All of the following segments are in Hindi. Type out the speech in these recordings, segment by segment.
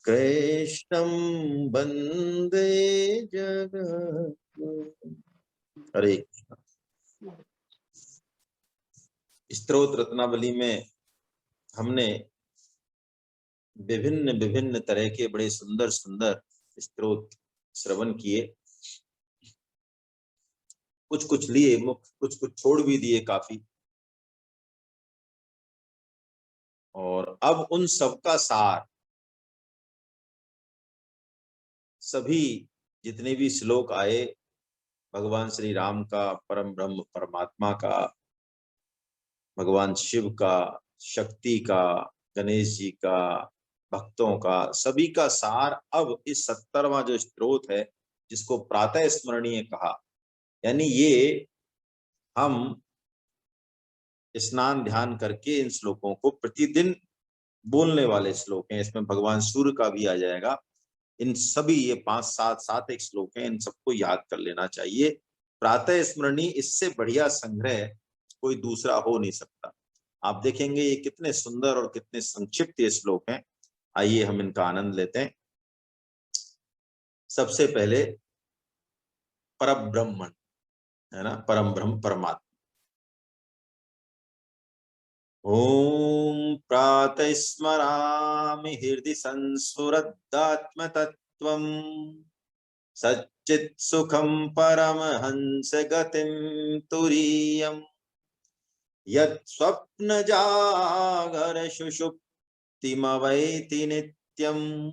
कृष्णं वन्दे जगद्गुरुं। हरे स्तोत्र रत्नावली में हमने विभिन्न विभिन्न तरह के बड़े सुंदर सुंदर स्तोत्र श्रवण किए। कुछ कुछ लिए मुख, कुछ कुछ छोड़ भी दिए काफी। और अब उन सबका सार, सभी जितने भी श्लोक आए भगवान श्री राम का, परम ब्रह्म परमात्मा का, भगवान शिव का, शक्ति का, गणेश जी का, भक्तों का, सभी का सार अब इस 70वां जो स्तोत्र है, जिसको प्रातः स्मरणीय कहा, यानी ये हम स्नान ध्यान करके इन श्लोकों को प्रतिदिन बोलने वाले श्लोक हैं। इसमें भगवान सूर्य का भी आ जाएगा। इन सभी ये 5 7 7 एक श्लोक हैं, इन सबको याद कर लेना चाहिए। प्रातः स्मरणीय, इससे बढ़िया संग्रह कोई दूसरा हो नहीं सकता। आप देखेंगे ये कितने सुंदर और कितने संक्षिप्त ये श्लोक हैं। आइए हम इनका आनंद लेते हैं। सबसे पहले परब्रह्मण है ना, परम ब्रह्म परमात्मा। ओम प्रातः स्मरामि हृदि संस्फुरदात्म तत्त्वम् सच्चित् सुखं परमहंस गतिं तुरीयम् यत् स्वप्न जागर सुषुप्तिमवैति नित्यम्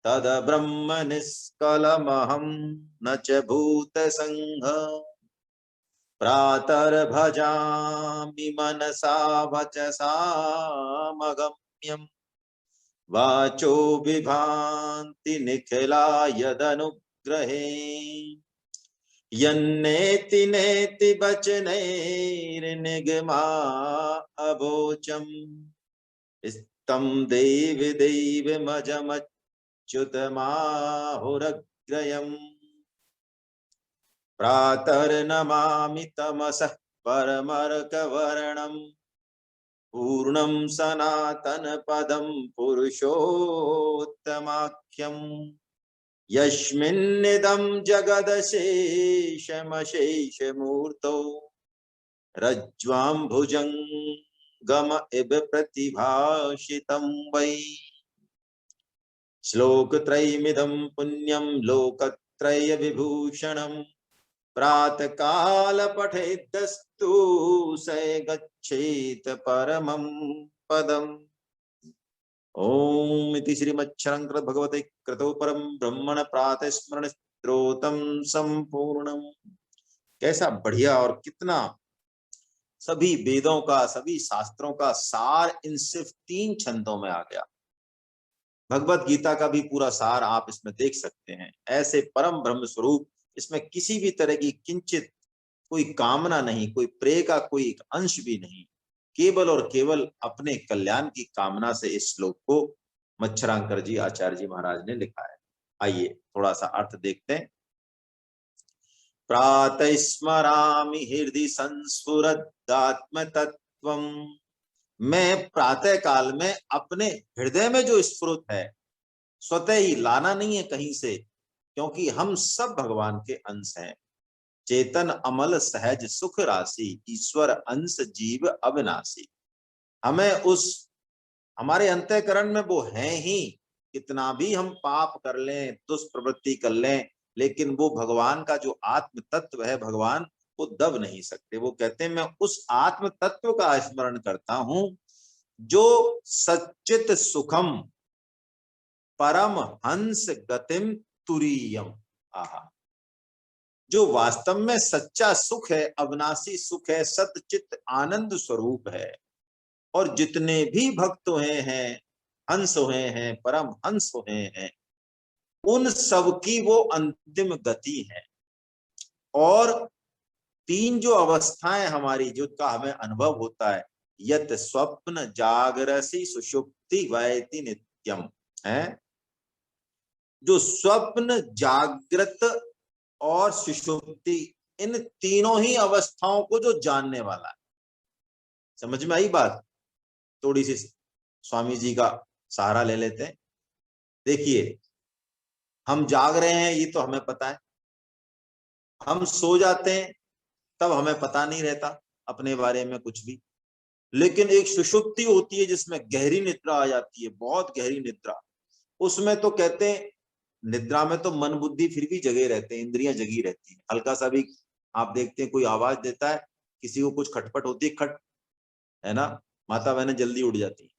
तद ब्रह्म निष्कलमहं न च भूतसंघ प्रातर्भजामि मनसा वचसा मगम्यम् वाचो विभान्ति निखिला यदनुग्रहे यन्नेति नेति वचनैर्निगमा अवोचम् तं देव देवमजमच्युतमाहुरग्रयम् प्रातर्नमामि तमसः परमर्कवर्णम् पूर्णं सनातन पदं पुरुषोत्तमाख्यम् यस्मिन्निदं जगदशेषमशेषमूर्तौ रज्ज्वाम्भुजङ्गम इव प्रतिभाषितं वै श्लोकत्रयमिदं पुण्यं लोकत्रय विभूषणम् प्रातःकाल पठेद्दस्तु स गच्छेत परमं पदम्। ओम इति श्रीमच्छङ्कर भगवते कृतो परम ब्रह्मण प्रातः स्मरण स्तोत्रम संपूर्णम। कैसा बढ़िया और कितना सभी वेदों का, सभी शास्त्रों का सार इन सिर्फ 3 छंदों में आ गया। भगवत गीता का भी पूरा सार आप इसमें देख सकते हैं। ऐसे परम ब्रह्म स्वरूप, इसमें किसी भी तरह की किंचित कोई कामना नहीं, कोई प्रेय का कोई एक अंश भी नहीं, केवल और केवल अपने कल्याण की कामना से इस श्लोक को मच्छरांकर जी आचार्य जी महाराज ने लिखा है। आइए थोड़ा सा अर्थ देखते हैं। प्रातः स्मरामि हृदि संस्फुरदात्म तत्वम। मैं प्रातः काल में अपने हृदय में जो स्फुरत है, स्वतः ही लाना नहीं है कहीं से, क्योंकि हम सब भगवान के अंश हैं। चेतन अमल सहज सुख राशि ईश्वर अंश जीव अविनाशी। हमें उस हमारे अंतःकरण में वो है ही। कितना भी हम पाप कर लें, दुष्प्रवृत्ति कर लें, लेकिन वो भगवान का जो आत्म तत्व है, भगवान वो दब नहीं सकते। वो कहते हैं मैं उस आत्म तत्व का स्मरण करता हूं जो सच्चित सुखम परम हंस गतिम तुरीयम। आहा, जो वास्तव में सच्चा सुख है, अविनाशी सुख है, सतचित आनंद स्वरूप है। और जितने भी भक्त हुए हैं, हंस हुए हैं, परम हंस हुए हैं, उन सब की वो अंतिम गति है। और 3 जो अवस्थाएं हमारी, जो का हमें अनुभव होता है, यत स्वप्न जागरसी सुषुप्ति वैति नित्यम है। जो स्वप्न, जागृत और सुषुप्ति, इन तीनों ही अवस्थाओं को जो जानने वाला है। समझ में आई बात? थोड़ी सी स्वामी जी का सहारा ले लेते हैं। देखिए, हम जाग रहे हैं ये तो हमें पता है, हम सो जाते हैं तब हमें पता नहीं रहता अपने बारे में कुछ भी। लेकिन एक सुषुप्ति होती है जिसमें गहरी निद्रा आ जाती है, बहुत गहरी निद्रा। उसमें तो कहते हैं निद्रा में तो मन बुद्धि फिर भी जगे रहते हैं, इंद्रियां जगी रहती हैं। हल्का सा भी आप देखते हैं कोई आवाज देता है, किसी को कुछ खटपट होती है, खट, है ना, माता बहनें जल्दी उठ जाती है।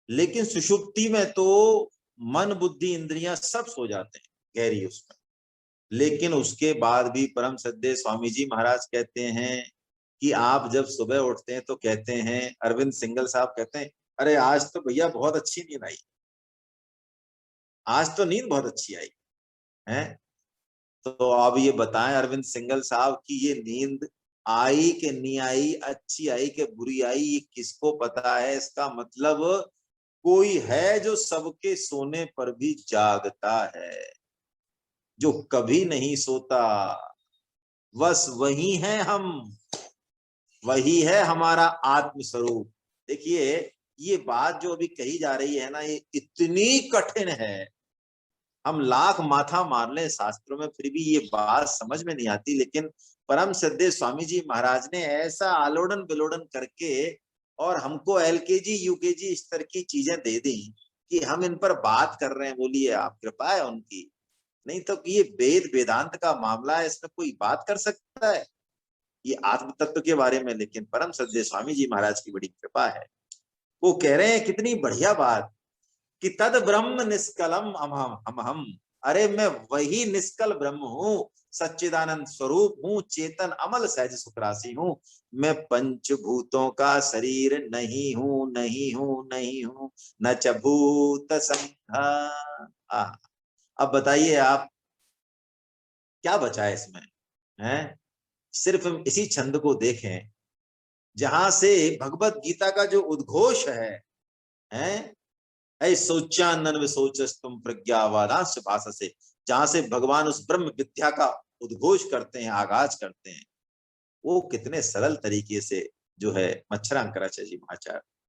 लेकिन सुषुप्ति में तो मन बुद्धि इंद्रियां सब सो जाते हैं गहरी उसमें। लेकिन उसके बाद भी परम सद्य स्वामी जी महाराज कहते हैं कि आप जब सुबह उठते हैं तो कहते हैं, अरविंद सिंगल साहब कहते हैं, अरे आज तो भैया बहुत अच्छी नींद आई, आज तो नींद बहुत अच्छी आई है। तो अब ये बताएं अरविंद सिंगल साहब की ये नींद आई कि नहीं आई, अच्छी आई कि बुरी आई, ये किसको पता है। इसका मतलब कोई है जो सबके सोने पर भी जागता है, जो कभी नहीं सोता, बस वही है हम, वही है हमारा आत्म स्वरूप। देखिए, ये बात जो अभी कही जा रही है ना, ये इतनी कठिन है, हम लाख माथा मार लें शास्त्रों में फिर भी ये बात समझ में नहीं आती। लेकिन परम श्रद्धेय स्वामी जी महाराज ने ऐसा आलोड़न विलोड़न करके और हमको एलकेजी यूकेजी स्तर की चीजें दे दी कि हम इन पर बात कर रहे हैं। बोलिए, आप कृपा है उनकी, नहीं तो ये वेद वेदांत का मामला है, इसमें कोई बात कर सकता है ये आत्म तत्व के बारे में। लेकिन परम श्रद्धेय स्वामी जी महाराज की बड़ी कृपा है, वो कह रहे हैं कितनी बढ़िया बात कि तद ब्रह्म निष्कलम हम। अरे मैं वही निष्कल ब्रह्म हूँ, सच्चिदानंद स्वरूप हूँ, चेतन अमल सहज सुखराशि हूँ। मैं पंचभूतों का शरीर नहीं हूँ, नहीं हूँ, नहीं हूँ, न च भूत संघा। अब बताइए आप, क्या बचा है इसमें, है? सिर्फ हम इसी छंद को देखें जहां से भगवत गीता का जो उद्घोष है, ऐ सोचानन विसोचस्तुम प्रज्ञावादांश भाषा से, जहां से भगवान उस ब्रह्म विद्या का उद्घोष करते हैं, आगाज करते हैं, वो कितने सरल तरीके से जो है मच्छरांकराचार्य जी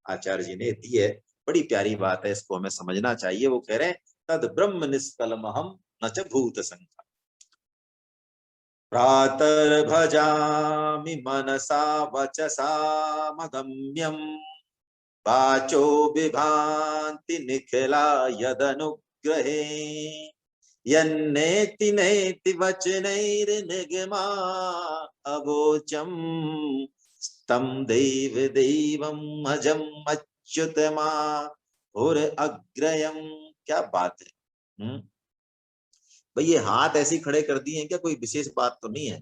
आचार्य जी ने दी है। बड़ी प्यारी बात है, इसको हमें समझना चाहिए। वो कह रहे हैं तद ब्रह्म निष्कलमहम न च भूत संख्या, प्रातर्भजामि मनसा वचसा मगम्यम, वाचो विभान्ति निखिला यदनुग्रहे, यन्नेति नेति वचनैर्निगमा अवोचम, तं देव देवम् अजम अच्युतमा और अग्रयम। क्या बात है। भाई ये हाथ ऐसे खड़े कर दिए हैं क्या, कोई विशेष बात तो नहीं है।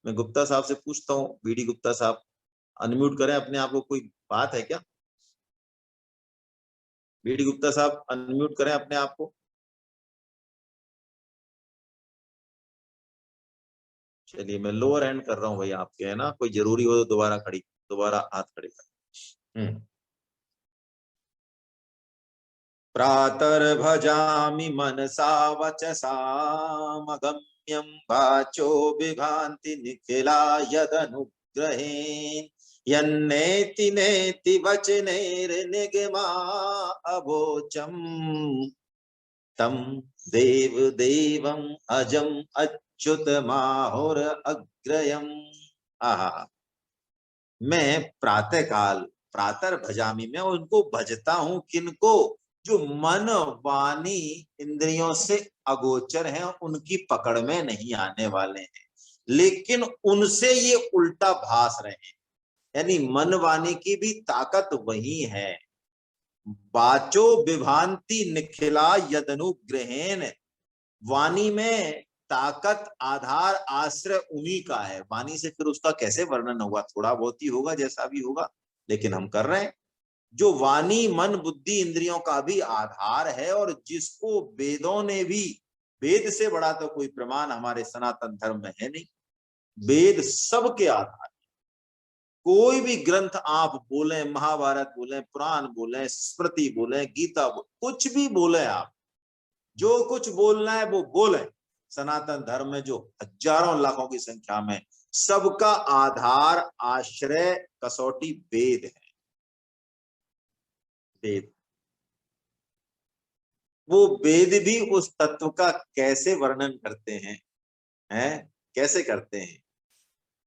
मैं गुप्ता साहब से पूछता हूँ, बीडी गुप्ता साहब अनम्यूट करें अपने आप को, कोई बात है क्या? बीडी गुप्ता साहब अनम्यूट करें अपने आप को। चलिए, मैं लोअर एंड कर रहा हूँ भाई आपके, है ना, कोई जरूरी हो तो दोबारा हाथ खड़े कर। प्रातर्भजामि मनसा वचसा मगम्यं, वाचो विभान्ति निखिला यदनुग्रहेण, यन्नेति नेति वचनैर्निगमा अवोचम, तम देव देवम अजम अच्युत माहुर अग्रयम। आहा, मैं प्रातः काल, प्रातः भजामी, मैं उनको भजता हूं, किनको? जो मन वाणी इंद्रियों से अगोचर हैं, उनकी पकड़ में नहीं आने वाले हैं, लेकिन उनसे ये उल्टा भास रहे हैं। यानी मन वाणी की भी ताकत वही है। वाचो विभांति निखिला यदनुग्रहेण, वाणी में ताकत आधार आश्रय उन्हीं का है। वाणी से फिर उसका कैसे वर्णन होगा, थोड़ा बहुत ही होगा, जैसा भी होगा, लेकिन हम कर रहे हैं। जो वाणी मन बुद्धि इंद्रियों का भी आधार है, और जिसको वेदों ने भी, वेद से बड़ा तो कोई प्रमाण हमारे सनातन धर्म में है नहीं, वेद सबके आधार। कोई भी ग्रंथ आप बोले, महाभारत बोले, पुराण बोले, स्मृति बोले, गीता बोले, कुछ भी बोले आप, जो कुछ बोलना है वो बोले। सनातन धर्म में जो हजारों लाखों की संख्या में, सबका आधार आश्रय कसौटी वेद है, वेद। वो वेद भी उस तत्व का कैसे वर्णन करते हैं, कैसे करते हैं?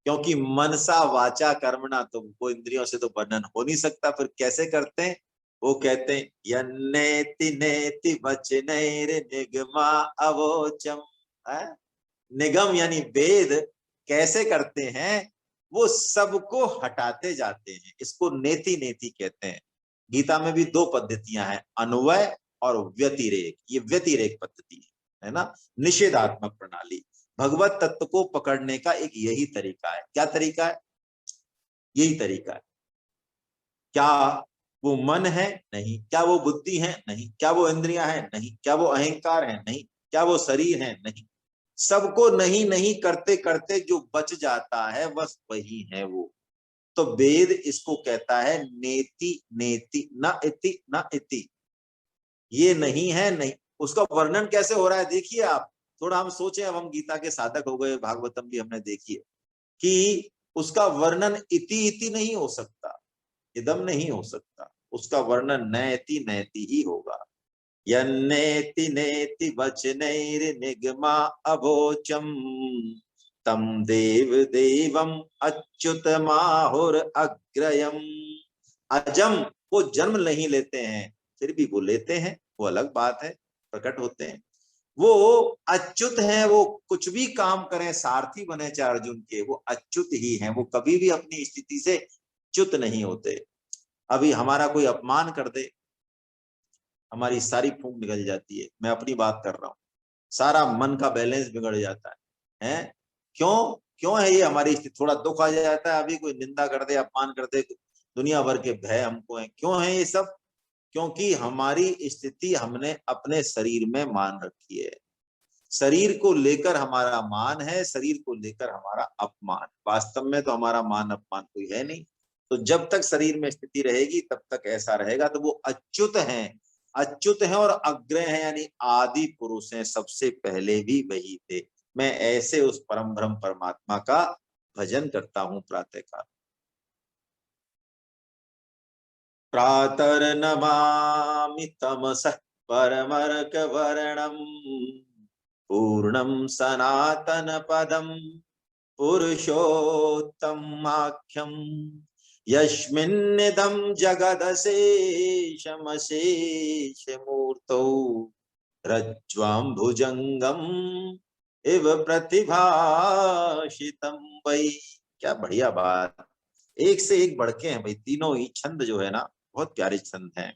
क्योंकि मनसा वाचा कर्मणा, तो वो इंद्रियों से तो वर्णन हो नहीं सकता, फिर कैसे करते हैं? वो कहते हैं यन्नेति नेति वचनैर निगमा अवोचम। निगम यानी वेद कैसे करते हैं? वो सबको हटाते जाते हैं, इसको नेति नेति कहते हैं। गीता में भी दो पद्धतियां हैं, अन्वय और व्यतिरेक। ये व्यतिरेक पद्धति है ना, निषेधात्मक प्रणाली। भगवत तत्व को पकड़ने का एक यही तरीका है। क्या तरीका है? यही तरीका है। क्या वो मन है? नहीं। क्या वो बुद्धि है? नहीं। क्या वो इंद्रियां हैं? नहीं। क्या वो अहंकार है? नहीं। क्या वो शरीर है? नहीं। सबको नहीं नहीं करते करते जो बच जाता है बस वही है वो। तो वेद इसको कहता है नेति नेति न इति न इति। ये नहीं है, नहीं। उसका वर्णन कैसे हो रहा है देखिए आप। थोड़ा हम सोचें, अब हम गीता के साधक हो गए, भागवतम भी हमने देखी है, कि उसका वर्णन इति इति नहीं हो सकता, इदम नहीं हो सकता। उसका वर्णन नैति नैति ही होगा। यन्नेति नेति वचनैर्निगमा अवोचम तम देव देवम अच्युतमाहुर अग्रयम। अजम, वो जन्म नहीं लेते हैं, फिर भी वो लेते हैं, वो अलग बात है, प्रकट होते हैं। वो अच्युत हैं, वो कुछ भी काम करें, सारथी बने चाहे अर्जुन के, वो अच्युत ही हैं, वो कभी भी अपनी स्थिति से च्युत नहीं होते। अभी हमारा कोई अपमान कर दे, हमारी सारी फूंक निकल जाती है, मैं अपनी बात कर रहा हूँ, सारा मन का बैलेंस बिगड़ जाता है? क्यों? क्यों है ये हमारी स्थिति? थोड़ा दुख आ जाता है, अभी कोई निंदा कर दे, अपमान कर दे, दुनिया भर के भय हमको है। क्यों है ये सब? क्योंकि हमारी स्थिति हमने अपने शरीर में मान रखी है। शरीर को लेकर हमारा मान है, शरीर को लेकर हमारा अपमान। वास्तव में तो हमारा मान अपमान कोई है नहीं। तो जब तक शरीर में स्थिति रहेगी तब तक ऐसा रहेगा। तो वो अच्युत हैं, अच्युत हैं और अग्रय हैं, यानी आदि पुरुष हैं, सबसे पहले भी वही थे। मैं ऐसे उस परम ब्रह्म परमात्मा का भजन करता हूं प्रातःकाल। प्रातर्नमामि तमसः परमर्कवर्णम् पूर्णं सनातन पदं पुरुषोत्तमाख्यं यस्मिन्निदं जगदशेषमशेषमूर्तौ रज्ज्वां भुजंगम इव प्रतिभाषितं वै। क्या बढ़िया बात, एक से एक बढ़के हैं भाई, तीनों ही छंद जो है ना, बहुत प्यारे छंद हैं।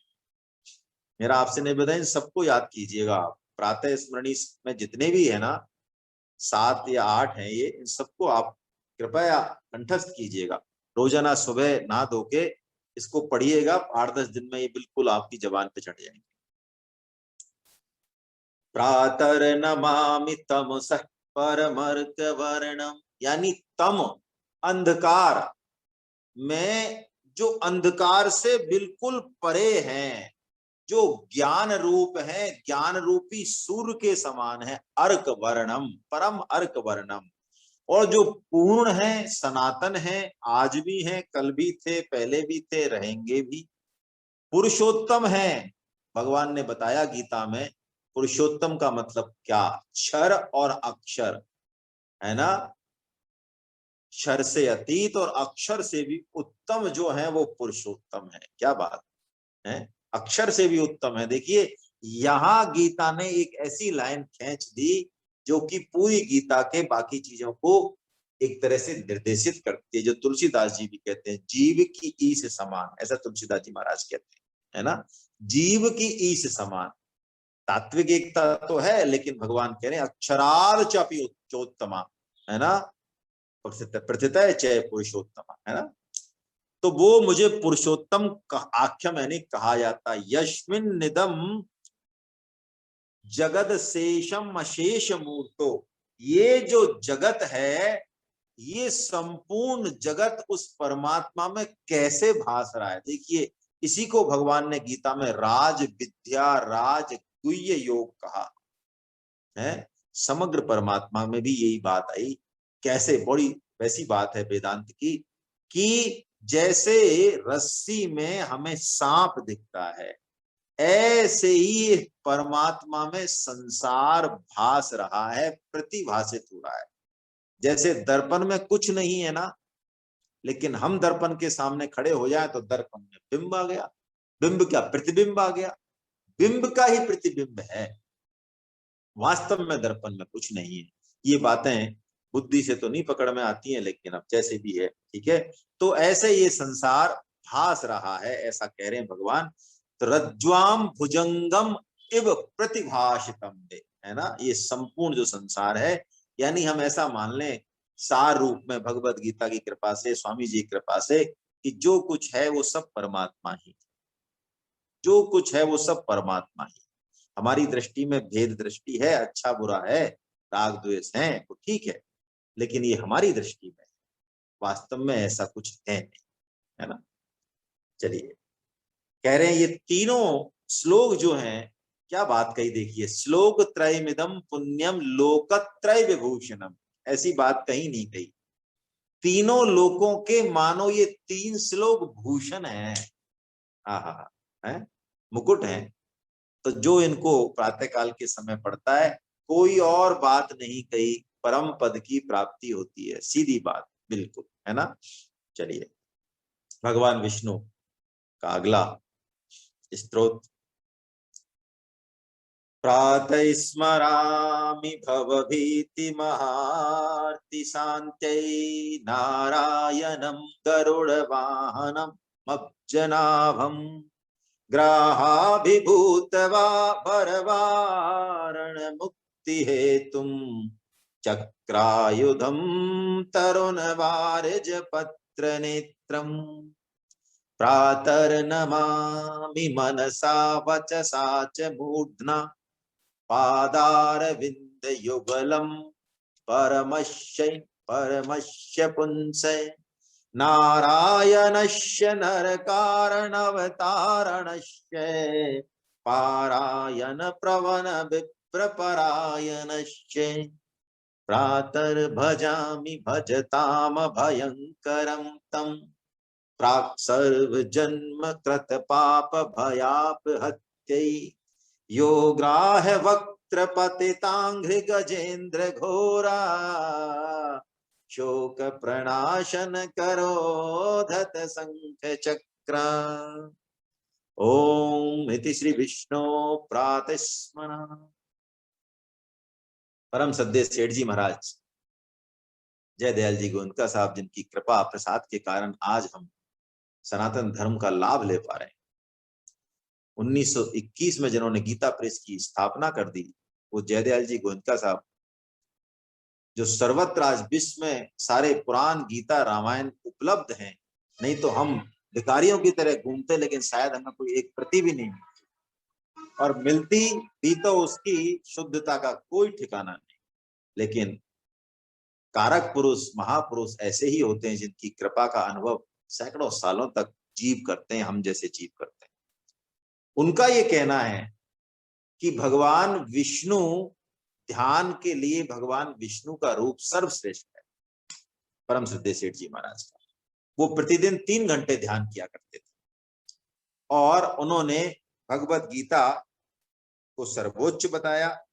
मेरा आपसे निवेदन है, सबको याद कीजिएगा। प्रातः स्मरणी में जितने भी है ना, 7 या 8 हैं ये, इन सबको आप कृपया कंठस्थ कीजिएगा। रोजाना सुबह नहा धो के इसको पढ़िएगा, 8-10 दिन में ये बिल्कुल आपकी जबान पे चढ़ जाएंगे। प्रातर्नमामि तमसः परमर्कवर्णम, यानी तम, अंधकार में, जो अंधकार से बिल्कुल परे हैं, जो ज्ञान रूप है, ज्ञान रूपी सूर्य के समान है, अर्क वर्णम, परम अर्क वर्णम। और जो पूर्ण है, सनातन है, आज भी है, कल भी थे, पहले भी थे, रहेंगे भी। पुरुषोत्तम है। भगवान ने बताया गीता में, पुरुषोत्तम का मतलब क्या? क्षर और अक्षर, है ना। क्षर से अतीत और अक्षर से भी उत्तम जो है वो पुरुषोत्तम है। क्या बात है, अक्षर से भी उत्तम है। देखिए, यहां गीता ने एक ऐसी लाइन खींच दी जो कि पूरी गीता के बाकी चीजों को एक तरह से निर्देशित करती है, जो तुलसीदास जी भी कहते हैं, जीव की ईश समान, ऐसा तुलसीदास जी महाराज कहते हैं, है ना। जीव की ईश समान, तात्विक एकता तो है, लेकिन भगवान कह रहे हैं अक्षरार्थ चापी चोत्तमा, है ना, प्रथित चय पुरुषोत्तम, है ना। तो वो मुझे पुरुषोत्तम आख्यम यानी कहा जाता है। यस्मिन निदम जगत शेषम अशेष मूर्तो, ये जो जगत है, ये संपूर्ण जगत उस परमात्मा में कैसे भास रहा है। देखिए, इसी को भगवान ने गीता में राज विद्या राज गुह्य योग कहा है। समग्र परमात्मा में भी यही बात आई। कैसे? बड़ी वैसी बात है वेदांत की, कि जैसे रस्सी में हमें सांप दिखता है, ऐसे ही परमात्मा में संसार भास रहा है, प्रतिभासित हो रहा है। जैसे दर्पण में कुछ नहीं है ना, लेकिन हम दर्पण के सामने खड़े हो जाए तो दर्पण में बिंब आ गया। बिंब क्या, प्रतिबिंब आ गया। बिंब का ही प्रतिबिंब है, वास्तव में दर्पण में कुछ नहीं है। ये बातें बुद्धि से तो नहीं पकड़ में आती हैं, लेकिन अब जैसे भी है, ठीक है। तो ऐसे ये संसार भास रहा है, ऐसा कह रहे हैं भगवान। तो रज्ज्वाम भुजंगम इव प्रतिभाषितम दे, है ना, ये संपूर्ण जो संसार है, यानी हम ऐसा मान लें सार रूप में भगवत गीता की कृपा से, स्वामी जी की कृपा से, कि जो कुछ है वो सब परमात्मा ही, जो कुछ है वो सब परमात्मा ही। हमारी दृष्टि में भेद दृष्टि है, अच्छा बुरा है, राग द्वेष है, तो ठीक है, लेकिन ये हमारी दृष्टि में, वास्तव में ऐसा कुछ है नहीं, है ना। चलिए, कह रहे हैं ये तीनों श्लोक जो हैं, क्या बात कही देखिए, श्लोक त्रयमिदम पुण्यम लोकत्रय विभूषणम, ऐसी बात कहीं नहीं कही। तीनों लोकों के मानो ये तीन श्लोक भूषण है, आहा, है, मुकुट है। तो जो इनको प्रातःकाल के समय पढ़ता है, कोई और बात नहीं कही, परम पद की प्राप्ति होती है, सीधी बात, बिल्कुल, है ना। चलिए, भगवान विष्णु का अगला स्तोत्र। प्रातः स्मरामि भवभीति महार्ति शान्त्यै नारायणं गरुडवाहनं मज्जनाभम् ग्राहाभिभूतवा परवारण मुक्ति हेतुं चक्रायुधं तरुणवारिज पत्र नेत्रम् प्रातर्नमामि मनसा वचसा च मूर्ध्ना पादारविन्दयुगलं परमस्य पुंसे नारायणस्य नरकारणवतारणस्य पारायण प्रवण विप्रपरायणस्य प्रातर्भजामि भजताम भयंकरं तं प्राक् सर्वजन्म कृत पाप भयापहत्यै यो ग्राह्य वक्त्र पतितांघ्रि गजेन्द्र घोरा शोक प्रणाशन करोधत शंख चक्र। ओम इति श्री विष्णु प्रातः स्मरण। परम सद्य सेठ जी महाराज जय दयाल जी गोविंदका साहब, जिनकी कृपा प्रसाद के कारण आज हम सनातन धर्म का लाभ ले पा रहे हैं। 1921 में जिन्होंने गीता प्रेस की स्थापना कर दी, वो जयदयाल जी गोविंदका साहब, जो सर्वत्र आज विश्व में सारे पुराण गीता रामायण उपलब्ध हैं। नहीं तो हम भिखारियों की तरह घूमते, लेकिन शायद हमें कोई एक प्रति भी नहीं मिलती, और मिलती भी तो उसकी शुद्धता का कोई ठिकाना नहीं। लेकिन कारक पुरुष, महापुरुष ऐसे ही होते हैं जिनकी कृपा का अनुभव सैकड़ों सालों तक जीव करते हैं, हम जैसे जीव करते हैं। उनका ये कहना है कि भगवान विष्णु, ध्यान के लिए भगवान विष्णु का रूप सर्वश्रेष्ठ है। परम श्रद्धेय सेठ जी महाराज का, वो प्रतिदिन 3 घंटे ध्यान किया करते थे, और उन्होंने भगवत गीता को सर्वोच्च बताया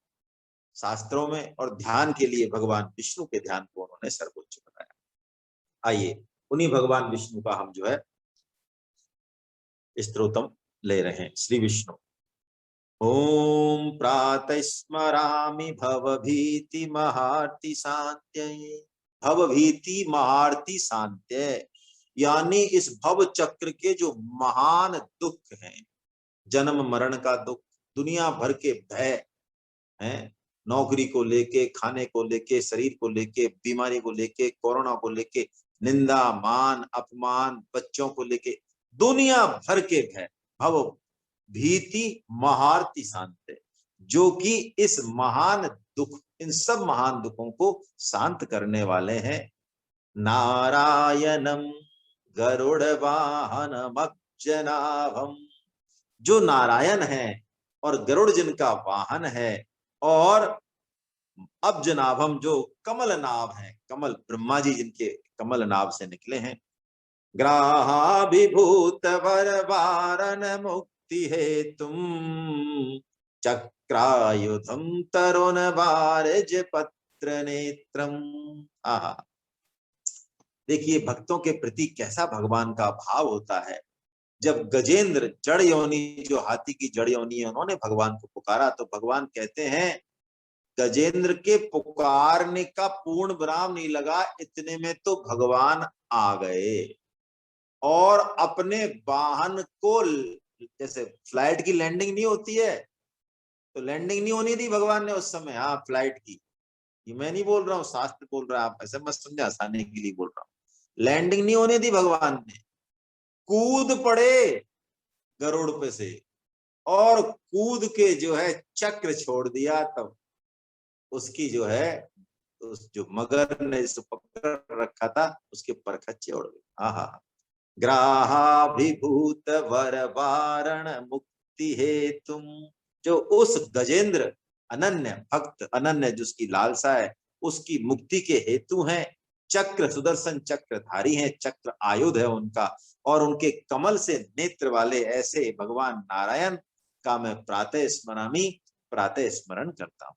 शास्त्रों में, और ध्यान के लिए भगवान विष्णु के ध्यान को उन्होंने सर्वोच्च बताया। आइए, उन्हीं भगवान विष्णु का हम जो है स्तोत्रम ले रहे हैं। श्री विष्णु। ओम प्रातः स्मरामि भवभीति महार्ति शान्त्यै। भवभीति महार्ति शान्त्यै, यानी इस भव चक्र के जो महान दुख हैं, जन्म मरण का दुख, दुनिया भर के भय हैं, नौकरी को लेके, खाने को लेके, शरीर को लेके, बीमारी को लेके, कोरोना को लेके, निंदा मान अपमान, बच्चों को लेके, दुनिया भर के भय, भव भीति महार्ति शांत, जो कि इस महान दुख, इन सब महान दुखों को शांत करने वाले हैं। नारायणम गरुड़ वाहनमब्जनाभम, जो नारायण है और गरुड़ जिनका वाहन है, और अब्जनाभम जो कमल नाभ है, कमल ब्रह्मा जी जिनके कमल नाभ से निकले हैं। ग्राहाभिभूत वर वारण मुक्ति मुक्ति हेतुम चक्रायुधम तरुण बारज पत्र नेत्रम। आहा, देखिए भक्तों के प्रति कैसा भगवान का भाव होता है। जब गजेंद्र जड़ योनि, जो हाथी की जड़ योनि है, उन्होंने भगवान को पुकारा तो भगवान कहते हैं गजेंद्र के पुकारने का पूर्ण विराम नहीं लगा, इतने में तो भगवान आ गए और अपने वाहन को, जैसे फ्लाइट की लैंडिंग नहीं होती है तो लैंडिंग नहीं होनी थी भगवान ने उस समय, हाँ फ्लाइट की, ये मैं नहीं बोल रहा हूँ, शास्त्र बोल रहा है, आप ऐसे मत समझे, आसानी के लिए बोल रहा हूँ। लैंडिंग नहीं होनी थी, भगवान ने कूद पड़े गरुड़ पे से और कूद के जो है चक्र छोड़ दिया, तब उसकी जो है उस जो मगर ने जिसको पकड़ रखा था उसके पर खच्चे उड़ गए। आहा, ग्राहाभिभूत वर वारण मुक्ति हेतुम, जो उस गजेंद्र अनन्य भक्त, अनन्य जिसकी लालसा है, उसकी मुक्ति के हेतु हैं। चक्र सुदर्शन चक्रधारी हैं, चक्र आयुध है उनका, और उनके कमल से नेत्र वाले ऐसे भगवान नारायण का मैं प्रातः स्मरामि, प्रातः स्मरण करता हूं।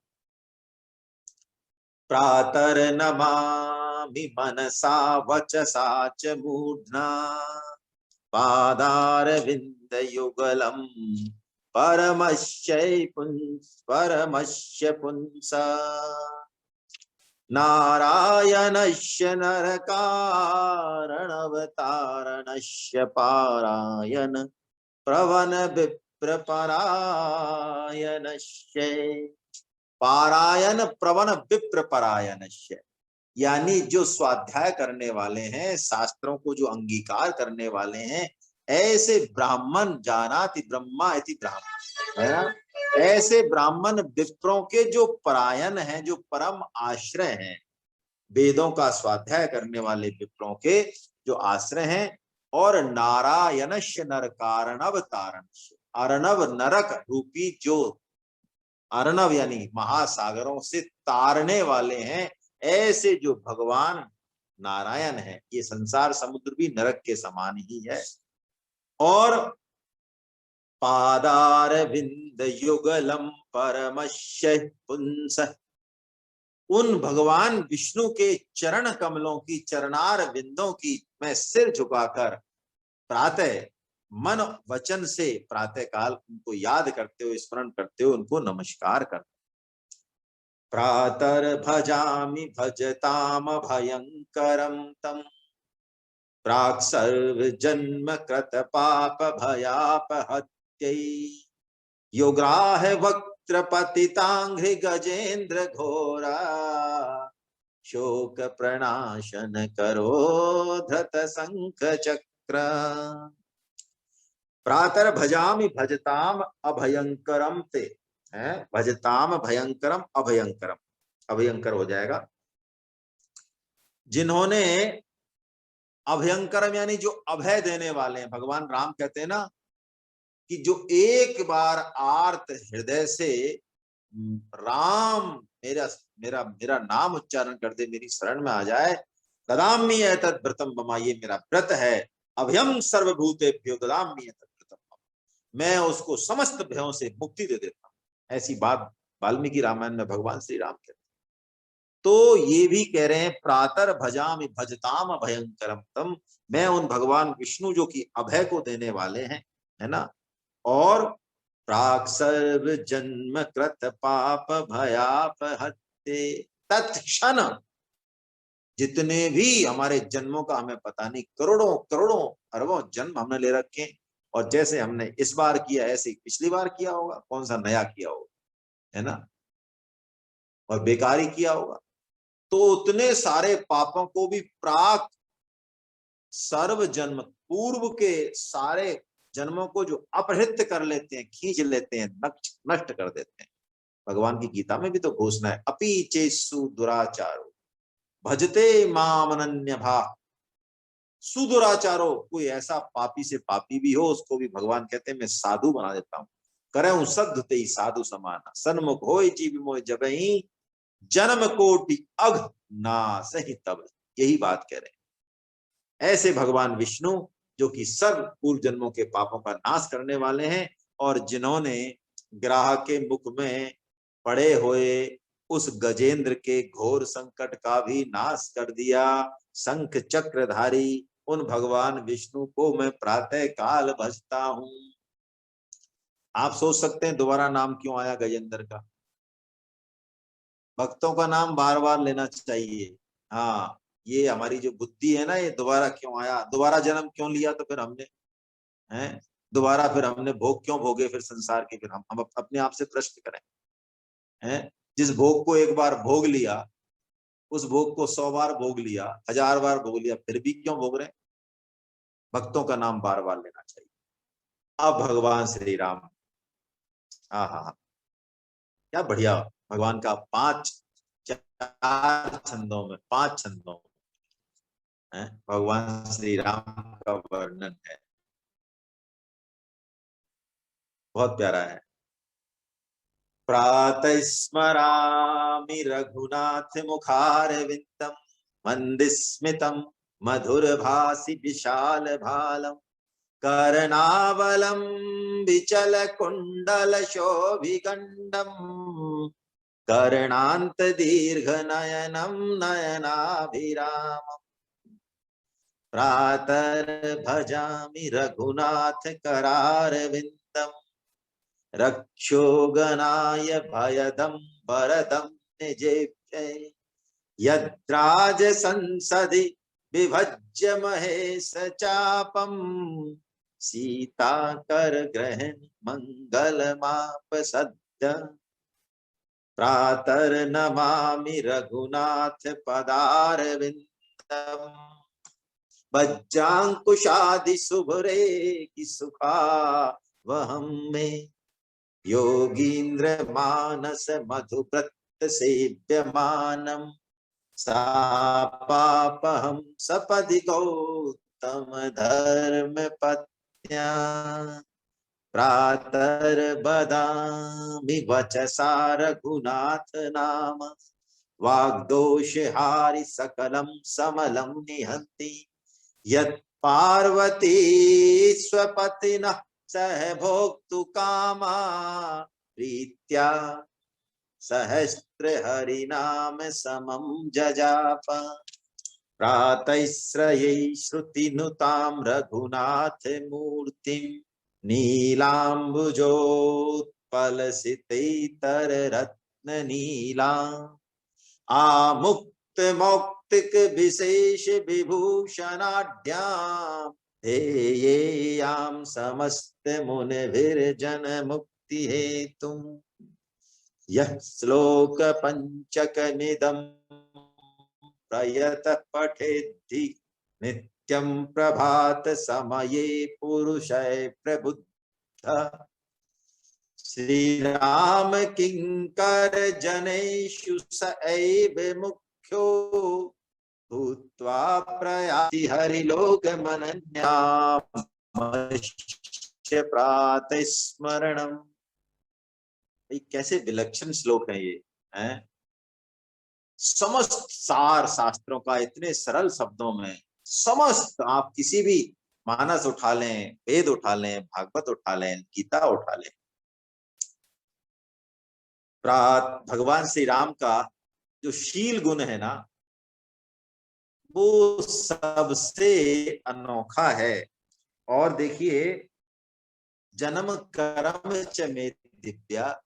प्रातर नमामि मनसा वचसा च मूढ़ना पादारविन्दयुगलम् परमस्य पुंसा नारायणस्य नरकारणवतारणस्य पारायण प्रवन विप्रपरायणस्य, पारायण प्रवन विप्रपरायणस्य, यानी जो स्वाध्याय करने वाले हैं, शास्त्रों को जो अंगीकार करने वाले हैं, ऐसे ब्राह्मण, जानाति ब्रह्मा इति ब्राह्मण है ना, ऐसे ब्राह्मण विप्रों के जो परायण हैं, जो परम आश्रय हैं, वेदों का स्वाध्याय करने वाले विप्रों के जो आश्रय हैं, और नारायणस्य नरकारणव तारणस्य, अर्णव नरक रूपी जो अर्णव यानी महासागरों से तारने वाले हैं, ऐसे जो भगवान नारायण है। ये संसार समुद्र भी नरक के समान ही है। और पादारविंद युगलम परमस्य पुंस, उन भगवान विष्णु के चरण कमलों की, चरणार विंदों की मैं सिर झुकाकर प्रातः मन वचन से प्रातः काल उनको याद करते हुए, स्मरण करते हुए उनको नमस्कार करते। प्रातर भजामि भजताम भयंकरम तम प्राक् सर्व जन्म कृत पाप भयापहत्यै योग्राह वक्त्र पतितांघ्रि गजेंद्र घोरा शोक प्रणाशन करो धृत शंख चक्र। प्रातर भजामि भजताम अभयंकरम ते, है भजताम भयंकरम अभयंकरम, अभयंकर हो जाएगा। जिन्होंने अभयंकरम यानी जो अभय देने वाले हैं, भगवान राम कहते हैं ना कि जो एक बार आर्त हृदय से राम मेरा मेरा मेरा नाम उच्चारण कर दे, मेरी शरण में आ जाए, ददाम्य एतत् व्रतम मम, ये मेरा व्रत है, अभयम सर्वभूतेभ्यो ददाम्य एतत् व्रतम मम, मैं उसको समस्त भयों से मुक्ति दे देता हूं। ऐसी बात वाल्मीकि रामायण में भगवान श्री राम कहते हैं। तो ये भी कह रहे हैं प्रातर भजामि भजताम अभयंकरम तम, मैं उन भगवान विष्णु जो कि अभय को देने वाले हैं, है ना, और प्राक सर्व जन्म कृत पाप भयापहत्ते, तत्क्षण जितने भी हमारे जन्मों का हमें पता नहीं, करोड़ों करोड़ों अरबों जन्म हमने ले रखे, और जैसे हमने इस बार किया ऐसे पिछली बार किया होगा, कौन सा नया किया होगा, है ना, और बेकारी किया होगा। तो उतने सारे पापों को भी प्राक सर्व जन्म, पूर्व के सारे जन्मों को जो अपहृत कर लेते हैं, खींच लेते हैं, नष्ट कर देते हैं। भगवान की गीता में भी तो घोषणा है, अपि चेसु दुराचारो भजते माम अनन्य भा, सुदुराचारो, कोई ऐसा पापी से पापी भी हो उसको भी भगवान कहते हैं मैं साधु बना देता हूं, करे सद्ध ते साधु समाना, सन्मुख हो जीव मोह जब ही जन्म कोटि अघ ना सही तब, यही बात कह रहे हैं। ऐसे भगवान विष्णु जो कि सब पूर्व जन्मों के पापों का नाश करने वाले हैं, और जिन्होंने ग्राह के मुख में पड़े हुए उस गजेंद्र के घोर संकट का भी नाश कर दिया। शंख चक्रधारी उन भगवान विष्णु को मैं प्रातः काल भजता हूं। आप सोच सकते हैं दोबारा नाम क्यों आया गजेंद्र का। भक्तों का नाम बार बार लेना चाहिए। हाँ, ये हमारी जो बुद्धि है ना, ये दोबारा क्यों आया, दोबारा जन्म क्यों लिया, तो फिर हमने हैं दोबारा फिर हमने भोग क्यों भोगे फिर संसार के, फिर हम अपने आप से प्रश्न करें। हैं, जिस भोग को एक बार भोग लिया, उस भोग को 100 बार भोग लिया, 1000 बार भोग लिया, फिर भी क्यों भोग रहे हैं। भक्तों का नाम बार बार लेना चाहिए। अब भगवान श्री राम, हाँ हाँ हाँ, क्या बढ़िया, भगवान का 4 छंदों में, 5 छंदों में भगवान श्री राम का वर्णन है, बहुत प्यारा है। प्रातः स्मरामि रघुनाथ मुखारविंदम मंदस्मितम मधुरभासि विशाल भालम कर्णावलम विचल कुंडल शोभिगंडम कर्णांत दीर्घ नयनम नयनाभिरामम प्रातर भजामि रघुनाथ करारविंदम रक्षोगनाय भयदं वरदं निजेभ्ये यद्राज संसदि विभज्य महेश चापम सीता कर ग्रहण मंगलमाप सद्य प्रातर नमामि रघुनाथ पदारविंदम वज्रांकुशादि शुभरे की सुखा वहम में योगींद्र मानस मधुव्रत सेव्यमानम सापापहम सपदि गौतम धर्म पत्या प्रातर बदामि वचसा रघुनाथ नाम वाग्दोष हारि सकलम समलम निहंति यत् पार्वती स्वपतिनः सह भोक्तु कामा प्रीत्या सहस्त्र हरिनाम समम जजाप प्रातः श्रयै श्रुतिनुतां रघुनाथ मूर्तिं नीलाम्बुजोत्पलसितैतर रत्न नीला आमुक्त मौक्तिक विशेष विभूषणाढ्यां ध्येयेयां समस्त मुनिभिर्जन मुक्ति हेतु यः श्लोक पंचकमिदं प्रयतः पठेद्धि नित्यं प्रभात समये पुरुषय प्रबुद्ध श्री राम किंकर जनेषु स एव मुख्यो भूत्वा प्रयाति हरिलोक मनन्यामश्च प्रातः स्मरणम्। कैसे विलक्षण श्लोक है ये, हैं? समस्त सार शास्त्रों का इतने सरल शब्दों में, समस्त आप किसी भी मानस उठा लें, वेद उठा लें, भागवत उठा लें, गीता उठा लें, भगवान श्री राम का जो शील गुण है ना, वो सबसे अनोखा है। और देखिए, जन्म कर्म च मे दिव्या,